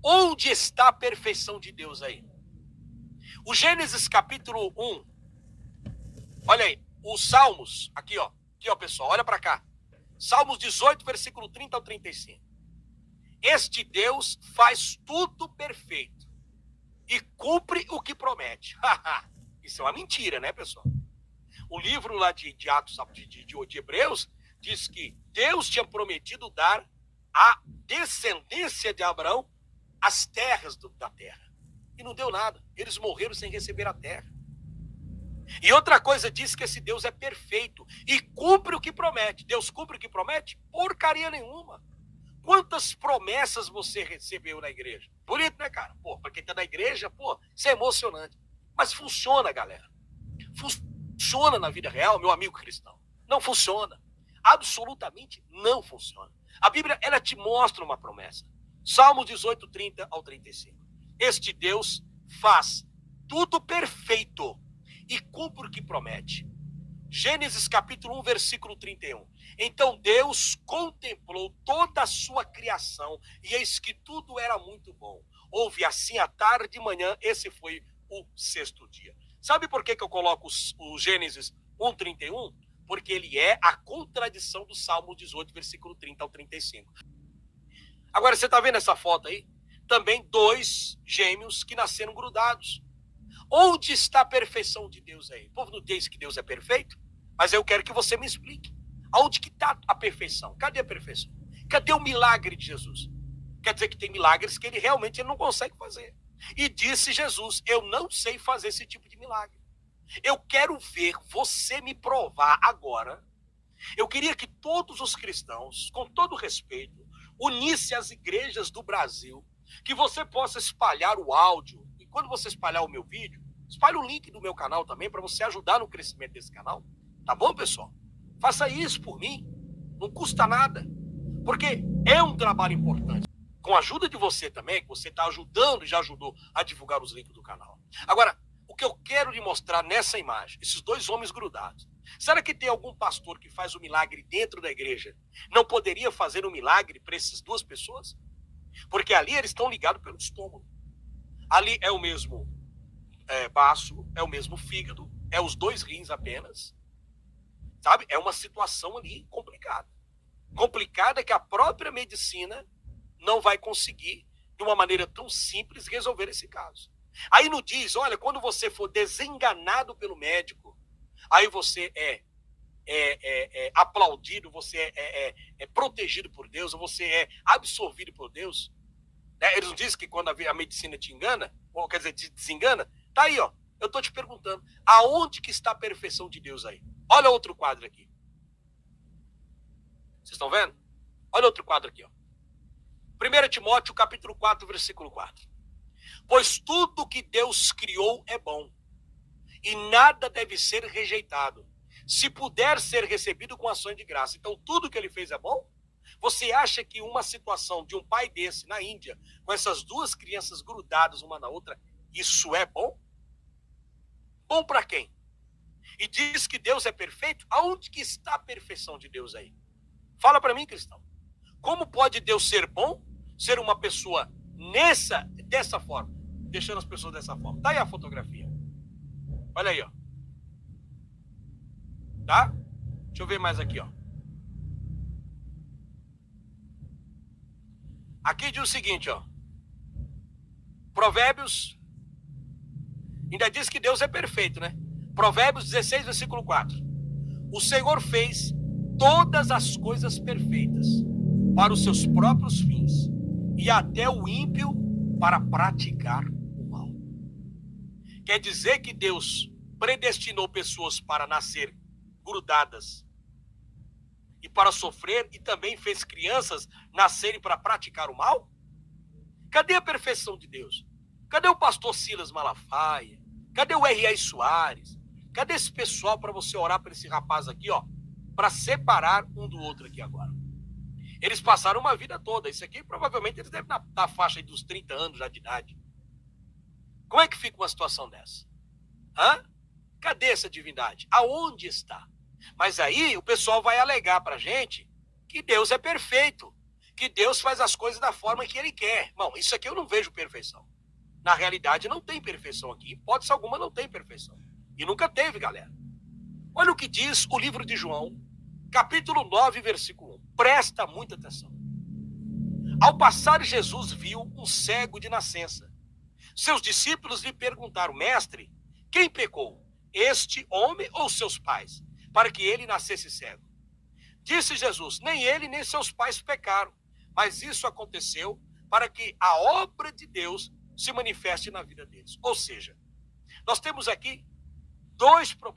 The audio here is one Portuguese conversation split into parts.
Onde está a perfeição de Deus aí? O Gênesis capítulo 1, olha aí, os Salmos, aqui ó, pessoal, olha para cá. Salmos 18, versículo 30 ao 35. Este Deus faz tudo perfeito e cumpre o que promete. Isso é uma mentira, né, pessoal? O livro lá de Atos, de Hebreus, diz que Deus tinha prometido dar à descendência de Abraão as terras da terra. E não deu nada. Eles morreram sem receber a terra. E outra coisa diz que esse Deus é perfeito e cumpre o que promete. Deus cumpre o que promete? Porcaria nenhuma. Quantas promessas você recebeu na igreja? Bonito, né, cara? Pô, pra quem tá na igreja, pô, isso é emocionante. Mas funciona, galera. Funciona na vida real, meu amigo cristão. Não funciona. Absolutamente não funciona. A Bíblia, ela te mostra uma promessa. Salmo 18, 30 ao 35. Este Deus faz tudo perfeito e cumpre o que promete. Gênesis capítulo 1, versículo 31. Então Deus contemplou toda a sua criação e eis que tudo era muito bom. Houve assim a tarde e manhã, esse foi o sexto dia. Sabe por que eu coloco o Gênesis 1, 31? Porque ele é a contradição do Salmo 18, versículo 30 ao 35. Agora, você está vendo essa foto aí? Também dois gêmeos que nasceram grudados. Onde está a perfeição de Deus aí? O povo não diz que Deus é perfeito? Mas eu quero que você me explique. Aonde que está a perfeição? Cadê a perfeição? Cadê o milagre de Jesus? Quer dizer que tem milagres que ele realmente não consegue fazer. E disse Jesus, eu não sei fazer esse tipo de milagre. Eu quero ver você me provar agora. Eu queria que todos os cristãos, com todo respeito, unissem as igrejas do Brasil, que você possa espalhar o áudio. E quando você espalhar o meu vídeo, espalhe o link do meu canal também, para você ajudar no crescimento desse canal. Tá bom, pessoal? Faça isso por mim. Não custa nada. Porque é um trabalho importante. Com a ajuda de você também, que você está ajudando e já ajudou a divulgar os links do canal. Agora, o que eu quero lhe mostrar nessa imagem, esses dois homens grudados. Será que tem algum pastor que faz o milagre dentro da igreja? Não poderia fazer um milagre para essas duas pessoas? Porque ali eles estão ligados pelo estômago. Ali é o mesmo baço, é o mesmo fígado, é os dois rins apenas. Sabe? É uma situação ali complicada. Complicada que a própria medicina não vai conseguir, de uma maneira tão simples, resolver esse caso. Aí não diz, olha, quando você for desenganado pelo médico, aí você é aplaudido, você é protegido por Deus, você é absorvido por Deus. Né? Eles não dizem que quando a medicina te engana, ou quer dizer, te desengana, tá aí, ó. Eu tô te perguntando, aonde que está a perfeição de Deus aí? Olha outro quadro aqui. Vocês estão vendo? Olha outro quadro aqui, ó. 1 Timóteo, capítulo 4, versículo 4. Pois tudo que Deus criou é bom, e nada deve ser rejeitado, se puder ser recebido com ações de graça. Então, tudo que ele fez é bom? Você acha que uma situação de um pai desse na Índia, com essas duas crianças grudadas uma na outra, isso é bom? Bom para quem? E diz que Deus é perfeito? Aonde que está a perfeição de Deus aí? Fala para mim, cristão. Como pode Deus ser bom, ser uma pessoa dessa forma, deixando as pessoas dessa forma? Tá aí a fotografia. Olha aí, ó. Tá? Deixa eu ver mais aqui, ó. Aqui diz o seguinte, ó. Provérbios, ainda diz que Deus é perfeito, né? Provérbios 16, versículo 4. O Senhor fez todas as coisas perfeitas para os seus próprios fins e até o ímpio para praticar o mal. Quer dizer que Deus predestinou pessoas para nascer grudadas e para sofrer, e também fez crianças nascerem para praticar o mal? Cadê a perfeição de Deus? Cadê o pastor Silas Malafaia? Cadê o R.A. Soares? Cadê esse pessoal para você orar para esse rapaz aqui, ó, para separar um do outro aqui agora? Eles passaram uma vida toda. Isso aqui provavelmente eles devem estar na faixa aí dos 30 anos já de idade. Como é que fica uma situação dessa? Hã? Cadê essa divindade? Aonde está? Mas aí o pessoal vai alegar para a gente que Deus é perfeito, que Deus faz as coisas da forma que ele quer. Bom, isso aqui eu não vejo perfeição. Na realidade, não tem perfeição aqui. Hipótese alguma, não tem perfeição. E nunca teve, galera. Olha o que diz o livro de João, capítulo 9, versículo 1. Presta muita atenção. Ao passar, Jesus viu um cego de nascença. Seus discípulos lhe perguntaram: mestre, quem pecou, este homem ou seus pais, para que ele nascesse cego? Disse Jesus: nem ele nem seus pais pecaram, mas isso aconteceu para que a obra de Deus se manifeste na vida deles. Ou seja, nós temos aqui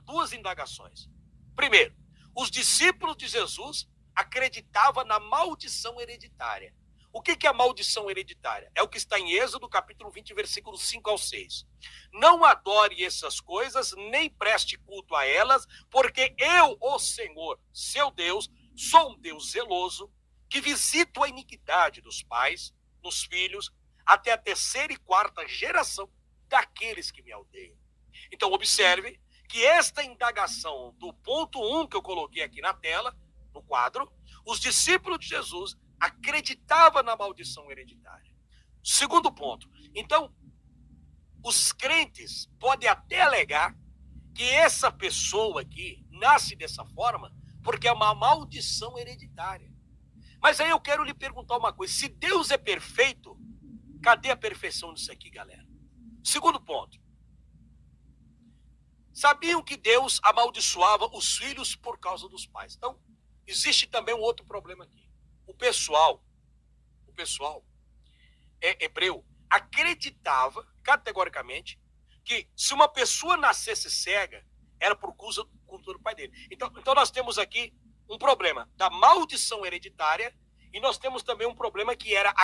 duas indagações. Primeiro, os discípulos de Jesus acreditavam na maldição hereditária. O que é a maldição hereditária? É o que está em Êxodo, capítulo 20, versículos 5 ao 6. Não adore essas coisas, nem preste culto a elas, porque eu, o Senhor, seu Deus, sou um Deus zeloso, que visito a iniquidade dos pais, nos filhos, até a terceira e quarta geração daqueles que me odeiam. Então, observe que esta indagação do ponto 1 que eu coloquei aqui na tela, no quadro, os discípulos de Jesus acreditavam na maldição hereditária. Segundo ponto, então, os crentes podem até alegar que essa pessoa aqui nasce dessa forma porque é uma maldição hereditária. Mas aí eu quero lhe perguntar uma coisa: se Deus é perfeito, cadê a perfeição disso aqui, galera? Segundo ponto. Sabiam que Deus amaldiçoava os filhos por causa dos pais. Então, existe também um outro problema aqui. O pessoal hebreu acreditava categoricamente que se uma pessoa nascesse cega, era por causa do pai dele. Então nós temos aqui um problema da maldição hereditária e nós temos também um problema que era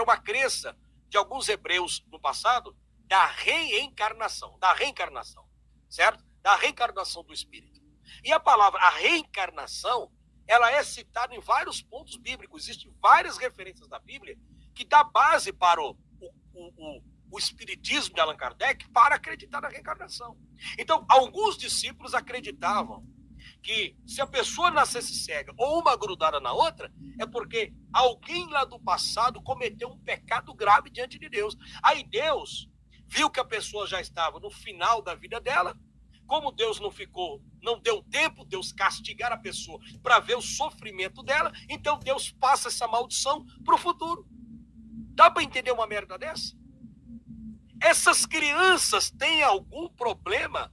uma crença de alguns hebreus no passado da reencarnação, certo? Da reencarnação do Espírito. E a palavra, a reencarnação, ela é citada em vários pontos bíblicos. Existem várias referências da Bíblia que dá base para o espiritismo de Allan Kardec para acreditar na reencarnação. Então, alguns discípulos acreditavam que se a pessoa nascesse cega ou uma grudada na outra, é porque alguém lá do passado cometeu um pecado grave diante de Deus. Aí Deus viu que a pessoa já estava no final da vida dela. Como Deus não deu tempo Deus castigar a pessoa para ver o sofrimento dela, então Deus passa essa maldição para o futuro. Dá para entender uma merda dessa? Essas crianças têm algum problema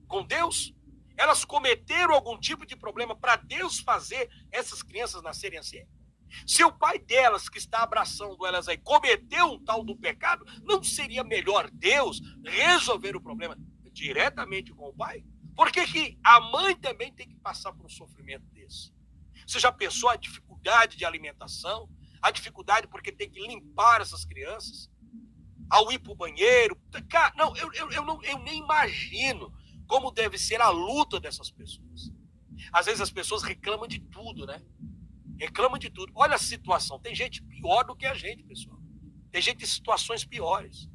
com Deus? Elas cometeram algum tipo de problema para Deus fazer essas crianças nascerem assim? Se o pai delas, que está abraçando elas aí, cometeu um tal do pecado, não seria melhor Deus resolver o problema diretamente com o pai? Por que a mãe também tem que passar por um sofrimento desse? Você já pensou a dificuldade de alimentação? A dificuldade porque tem que limpar essas crianças? Ao ir para o banheiro? Cara, não, eu nem imagino como deve ser a luta dessas pessoas. Às vezes as pessoas reclamam de tudo, né? Reclamam de tudo. Olha a situação. Tem gente pior do que a gente, pessoal. Tem gente em situações piores.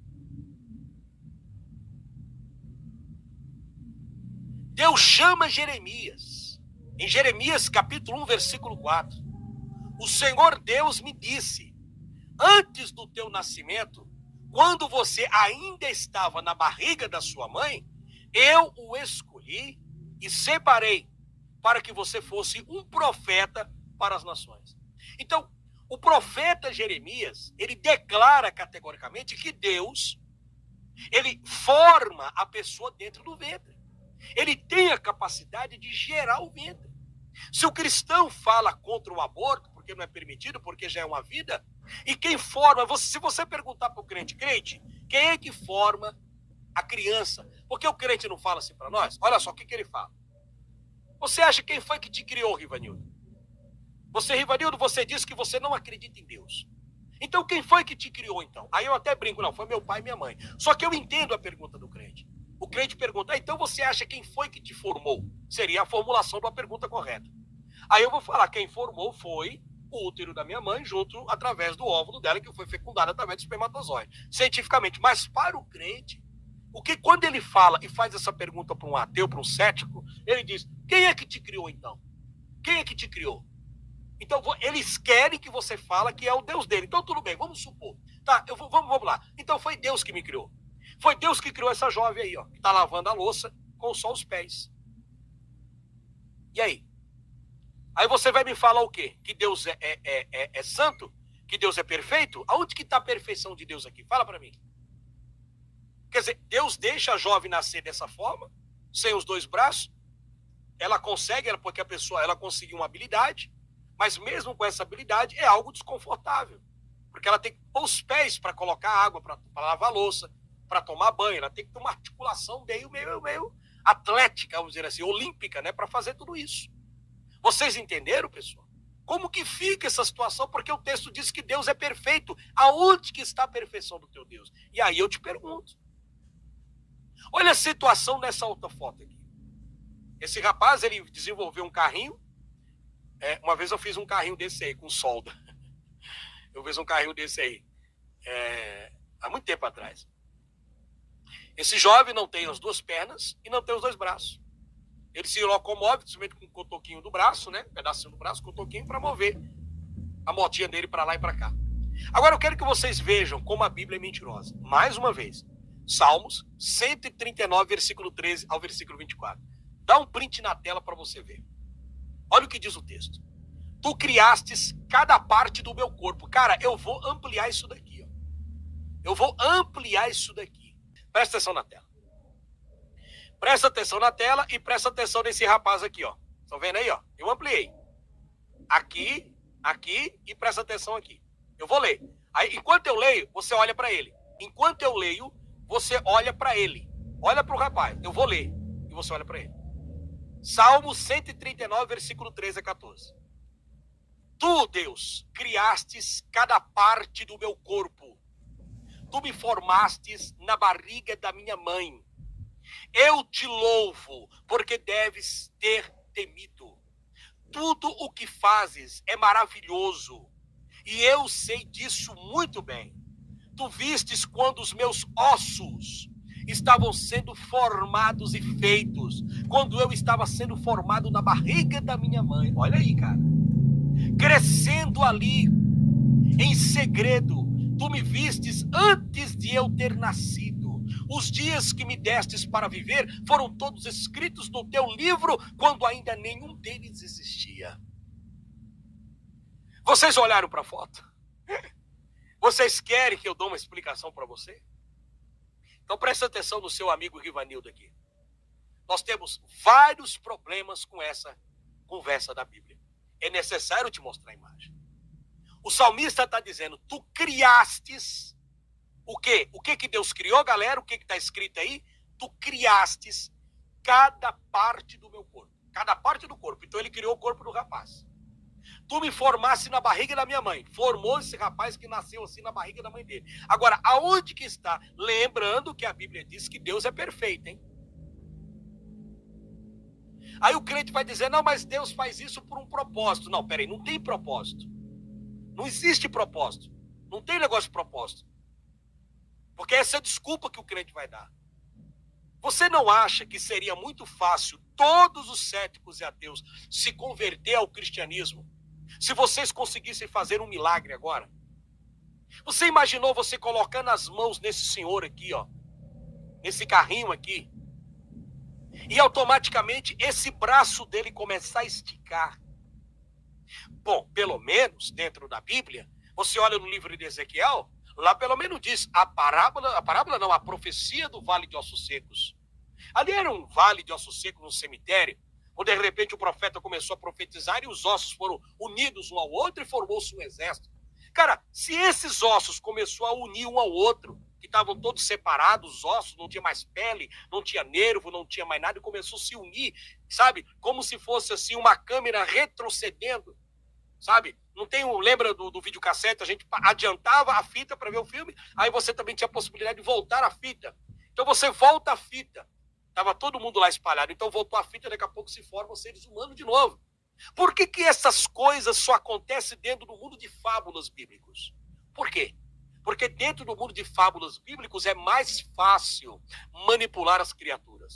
Deus chama Jeremias. Em Jeremias, capítulo 1, versículo 4. O Senhor Deus me disse: antes do teu nascimento, quando você ainda estava na barriga da sua mãe, eu o escolhi e separei para que você fosse um profeta para as nações. Então, o profeta Jeremias, ele declara categoricamente que Deus, ele forma a pessoa dentro do ventre. Ele tem a capacidade de gerar o ventre. Se o cristão fala contra o aborto, porque não é permitido, porque já é uma vida, e quem forma, se você perguntar para o crente, quem é que forma a criança? Porque o crente não fala assim para nós? Olha só o que ele fala. Você acha quem foi que te criou, Rivanildo? Rivanildo, você disse que você não acredita em Deus. Então quem foi que te criou então? Aí eu até brinco, não, foi meu pai e minha mãe. Só que eu entendo a pergunta do crente. O crente pergunta: então você acha quem foi que te formou? Seria a formulação da pergunta correta. Aí eu vou falar: quem formou foi o útero da minha mãe, junto através do óvulo dela, que foi fecundado através do espermatozoide. Cientificamente. Mas para o crente, quando ele fala e faz essa pergunta para um ateu, para um cético, ele diz: quem é que te criou então? Quem é que te criou? Então, eles querem que você fale que é o Deus dele. Então, tudo bem, vamos supor. Tá, vamos lá. Então, foi Deus que me criou. Foi Deus que criou essa jovem aí, ó, que está lavando a louça com só os pés. E aí? Aí você vai me falar o quê? Que Deus é santo? Que Deus é perfeito? Aonde que está a perfeição de Deus aqui? Fala para mim. Quer dizer, Deus deixa a jovem nascer dessa forma, sem os dois braços. Ela consegue, porque a pessoa ela conseguiu uma habilidade, mas mesmo com essa habilidade é algo desconfortável. Porque ela tem que pôr os pés para colocar água, para lavar a louça, para tomar banho. Ela tem que ter uma articulação meio atlética, vamos dizer assim, olímpica, né, para fazer tudo isso. Vocês entenderam, pessoal? Como que fica essa situação? Porque o texto diz que Deus é perfeito. Aonde que está a perfeição do teu Deus? E aí eu te pergunto. Olha a situação nessa outra foto aqui. Esse rapaz, ele desenvolveu um carrinho. Uma vez eu fiz um carrinho desse aí, com solda. Eu fiz um carrinho desse aí. Há muito tempo atrás. Esse jovem não tem as duas pernas e não tem os dois braços. Ele se locomove, simplesmente com o cotoquinho do braço, né? Um pedacinho do braço, cotoquinho, para mover a motinha dele para lá e para cá. Agora eu quero que vocês vejam como a Bíblia é mentirosa. Mais uma vez. Salmos 139, versículo 13 ao versículo 24. Dá um print na tela para você ver. Olha o que diz o texto. Tu criastes cada parte do meu corpo. Cara, eu vou ampliar isso daqui. Ó. Eu vou ampliar isso daqui. Presta atenção na tela. Presta atenção na tela e presta atenção nesse rapaz aqui, ó. Estão vendo aí, ó? Eu ampliei. Aqui, aqui e presta atenção aqui. Eu vou ler. Aí, enquanto eu leio, você olha para ele. Enquanto eu leio, você olha para ele. Olha para o rapaz. Eu vou ler e você olha para ele. Salmo 139, versículo 13 a 14. Tu, Deus, criastes cada parte do meu corpo. Tu me formastes na barriga da minha mãe. Eu te louvo, porque deves ter temido. Tudo o que fazes é maravilhoso, e eu sei disso muito bem. Tu vistes quando os meus ossos estavam sendo formados e feitos, quando eu estava sendo formado na barriga da minha mãe. Olha aí, cara. Crescendo ali, em segredo, tu me vistes antes de eu ter nascido. Os dias que me destes para viver foram todos escritos no teu livro, quando ainda nenhum deles existia. Vocês olharam para a foto? Vocês querem que eu dê uma explicação para você? Então presta atenção no seu amigo Rivanildo aqui. Nós temos vários problemas com essa conversa da Bíblia. É necessário te mostrar a imagem. O salmista está dizendo, tu criastes o quê? O que Deus criou, galera? O que está escrito aí? Tu criastes cada parte do meu corpo. Cada parte do corpo. Então ele criou o corpo do rapaz. Tu me formaste na barriga da minha mãe. Formou esse rapaz que nasceu assim na barriga da mãe dele. Agora, aonde que está? Lembrando que a Bíblia diz que Deus é perfeito, hein? Aí o crente vai dizer, não, mas Deus faz isso por um propósito. Não, peraí, não tem propósito. Não existe propósito. Não tem negócio de propósito. Porque essa é a desculpa que o crente vai dar. Você não acha que seria muito fácil todos os céticos e ateus se converter ao cristianismo se vocês conseguissem fazer um milagre agora? Você imaginou você colocando as mãos nesse senhor aqui, ó, nesse carrinho aqui, e automaticamente esse braço dele começar a esticar? Bom, pelo menos dentro da Bíblia, você olha no livro de Ezequiel, lá pelo menos diz a profecia do vale de ossos secos. Ali era um vale de ossos secos, um cemitério, onde de repente o profeta começou a profetizar e os ossos foram unidos um ao outro e formou-se um exército. Cara, se esses ossos começou a unir um ao outro, que estavam todos separados, os ossos, não tinha mais pele, não tinha nervo, não tinha mais nada, e começou a se unir, sabe? Como se fosse assim uma câmera retrocedendo, sabe? Não tem lembra do videocassete? A gente adiantava a fita para ver o filme, aí você também tinha a possibilidade de voltar a fita. Então você volta a fita. Estava todo mundo lá espalhado, então voltou a fita, daqui a pouco se formam seres humanos de novo. Por que essas coisas só acontecem dentro do mundo de fábulas bíblicos? Por quê? Porque dentro do mundo de fábulas bíblicos é mais fácil manipular as criaturas.